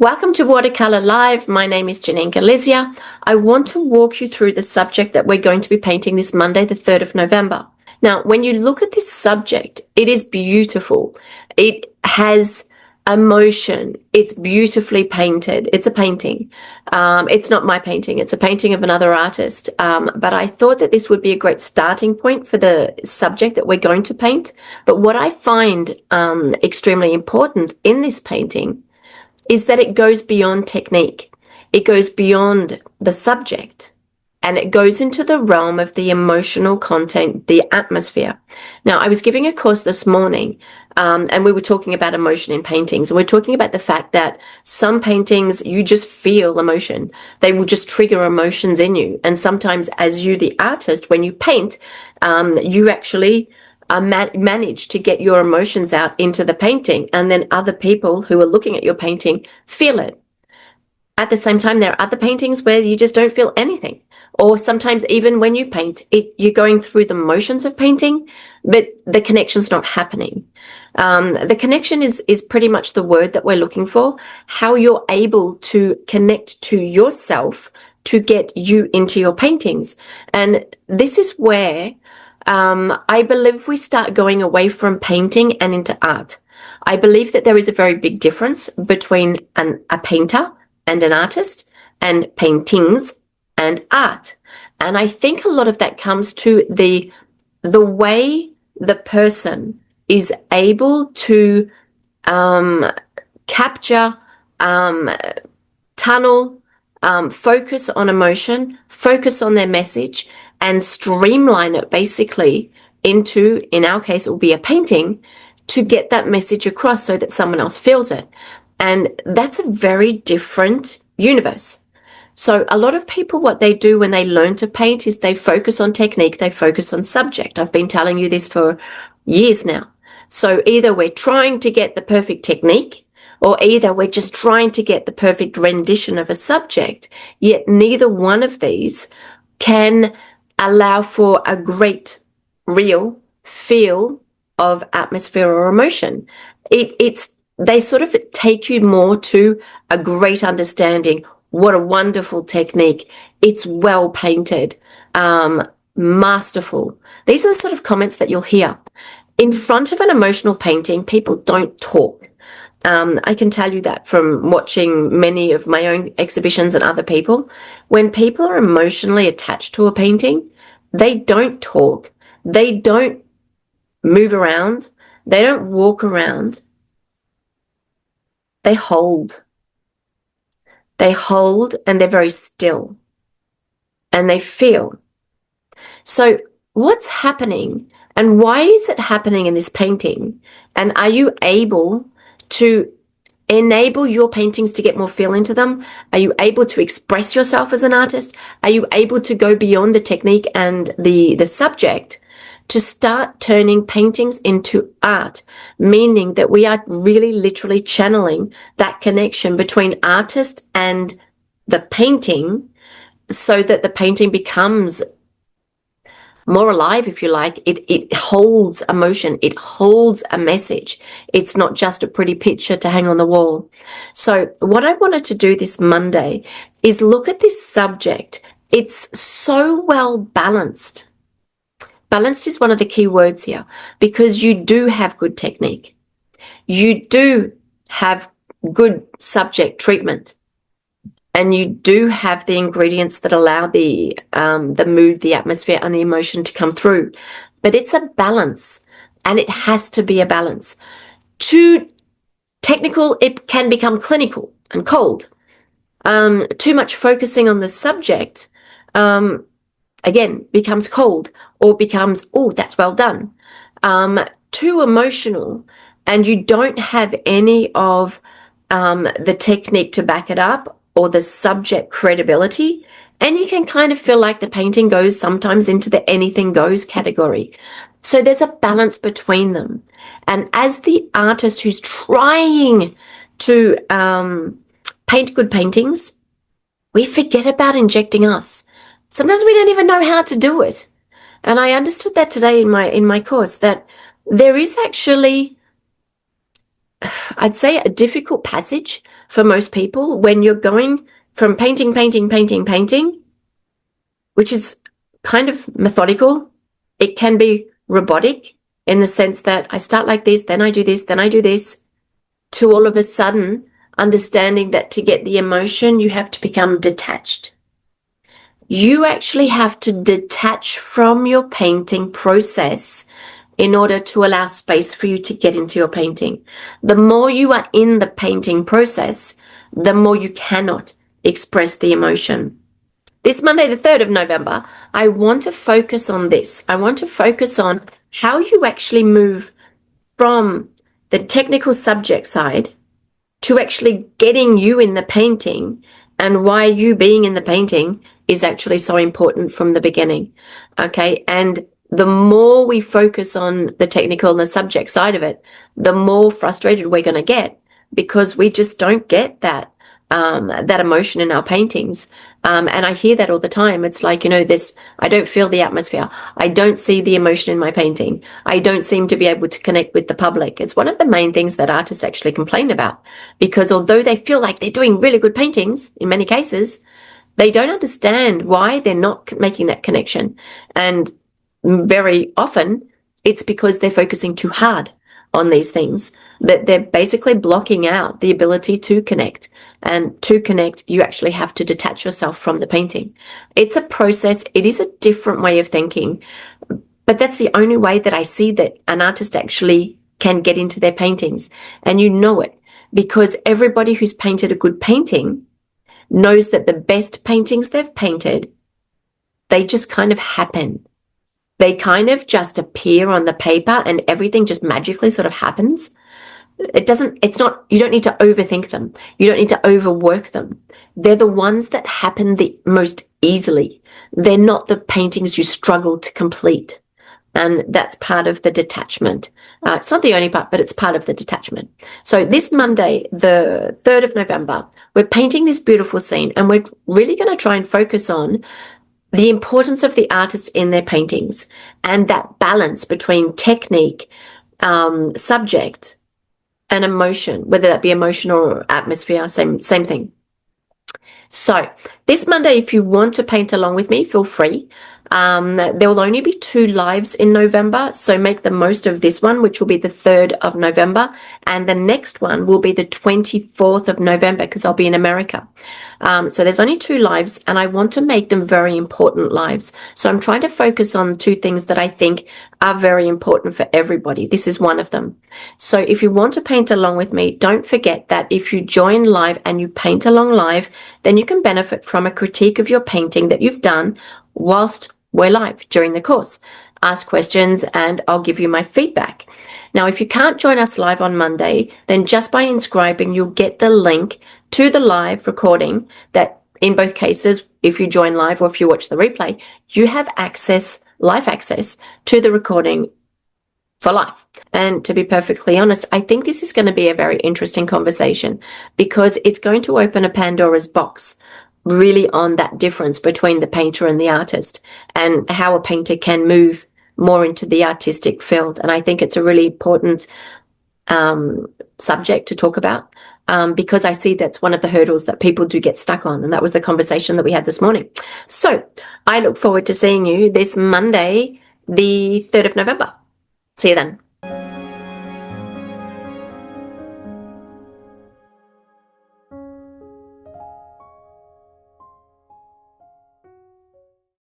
Welcome to Watercolor Live. My name is Janine Gallizia. I want to walk you through the subject that we're going to be painting this Monday, the 3rd of November. Now, when you look at this subject, it is beautiful. It has emotion. It's beautifully painted. It's a painting. It's not my painting. It's a painting of another artist. But I thought that this would be a great starting point for the subject that we're going to paint. But what I find extremely important in this painting is that it goes beyond technique. It goes beyond the subject, and it goes into the realm of the emotional content, the atmosphere. Now, I was giving a course this morning, and we were talking about emotion in paintings, and we're talking about the fact that some paintings, you just feel emotion. They will just trigger emotions in you. And sometimes as you, the artist, when you paint, you actually manage to get your emotions out into the painting, and then other people who are looking at your painting feel it. At the same time, there are other paintings where you just don't feel anything. Or sometimes even when you paint, you're going through the motions of painting, but the connection's not happening. The connection is pretty much the word that we're looking for, how you're able to connect to yourself to get you into your paintings. And this is where I believe we start going away from painting and into art. I believe that there is a very big difference between a painter and an artist, and paintings and art. And I think a lot of that comes to the way the person is able to capture, tunnel, focus on emotion, focus on their message, and streamline it basically into, in our case, it will be a painting, to get that message across so that someone else feels it. And that's a very different universe. So a lot of people, what they do when they learn to paint is they focus on technique, they focus on subject. I've been telling you this for years now. So either we're trying to get the perfect technique, or either we're just trying to get the perfect rendition of a subject, yet neither one of these can allow for a great, real feel of atmosphere or emotion. They sort of take you more to a great understanding. What a wonderful technique. It's well painted, masterful. These are the sort of comments that you'll hear. In front of an emotional painting, people don't talk. I can tell you that from watching many of my own exhibitions and other people. When people are emotionally attached to a painting, they don't talk. They don't move around. They don't walk around. They hold. They hold, and they're very still. And they feel. So what's happening, and why is it happening in this painting? And are you able to enable your paintings to get more feel into them? Are you able to express yourself as an artist? Are you able to go beyond the technique and the subject to start turning paintings into art, meaning that we are really literally channeling that connection between artist and the painting so that the painting becomes more alive, if you like. It holds emotion. It holds a message. It's not just a pretty picture to hang on the wall. So what I wanted to do this Monday is look at this subject. It's so well balanced. Balanced is one of the key words here, because you do have good technique. You do have good subject treatment. And you do have the ingredients that allow the mood, the atmosphere, and the emotion to come through. But it's a balance, and it has to be a balance. Too technical, it can become clinical and cold. Too much focusing on the subject, again, becomes cold, or becomes, oh, that's well done. Too emotional, and you don't have any of the technique to back it up, or the subject credibility, and you can kind of feel like the painting goes sometimes into the anything goes category. So there's a balance between them. And as the artist who's trying to paint good paintings, we forget about injecting us. Sometimes we don't even know how to do it. And I understood that today in my course, that there is actually, I'd say, a difficult passage for most people, when you're going from painting, which is kind of methodical, it can be robotic in the sense that I start like this, then I do this, then I do this, to all of a sudden understanding that to get the emotion, you have to become detached. You actually have to detach from your painting process in order to allow space for you to get into your painting. The more you are in the painting process, the more you cannot express the emotion. This Monday, the 3rd of November, I want to focus on this. I want to focus on how you actually move from the technical subject side to actually getting you in the painting, and why you being in the painting is actually so important from the beginning. Okay. And the more we focus on the technical and the subject side of it, the more frustrated we're going to get, because we just don't get that emotion in our paintings. And I hear that all the time. It's like, I don't feel the atmosphere. I don't see the emotion in my painting. I don't seem to be able to connect with the public. It's one of the main things that artists actually complain about, because although they feel like they're doing really good paintings in many cases, they don't understand why they're not making that connection. And very often it's because they're focusing too hard on these things, that they're basically blocking out the ability to connect. And to connect, you actually have to detach yourself from the painting. It's a process. It is a different way of thinking, but that's the only way that I see that an artist actually can get into their paintings. And you know it, because everybody who's painted a good painting knows that the best paintings they've painted, they just kind of happen. They kind of just appear on the paper and everything just magically sort of happens. You don't need to overthink them. You don't need to overwork them. They're the ones that happen the most easily. They're not the paintings you struggle to complete. And that's part of the detachment. It's not the only part, but it's part of the detachment. So this Monday, the 3rd of November, we're painting this beautiful scene, and we're really going to try and focus on the importance of the artist in their paintings and that balance between technique, subject, and emotion, whether that be emotion or atmosphere, same thing. So this Monday, if you want to paint along with me, feel free. There will only be 2 lives in November, so make the most of this one, which will be the 3rd of November, and the next one will be the 24th of November, because I'll be in America. So there's only 2 lives, and I want to make them very important lives. So I'm trying to focus on 2 things that I think are very important for everybody. This is one of them. So if you want to paint along with me, don't forget that if you join live and you paint along live, then you can benefit from a critique of your painting that you've done whilst we're live during the course. Ask questions and I'll give you my feedback. Now, if you can't join us live on Monday, then just by inscribing, you'll get the link to the live recording that, in both cases, if you join live or if you watch the replay, you have live access to the recording for life. And to be perfectly honest, I think this is going to be a very interesting conversation, because it's going to open a Pandora's box really on that difference between the painter and the artist, and how a painter can move more into the artistic field. And I think it's a really important subject to talk about, because I see that's one of the hurdles that people do get stuck on. And that was the conversation that we had this morning. So I look forward to seeing you this Monday, the 3rd of November. See you then.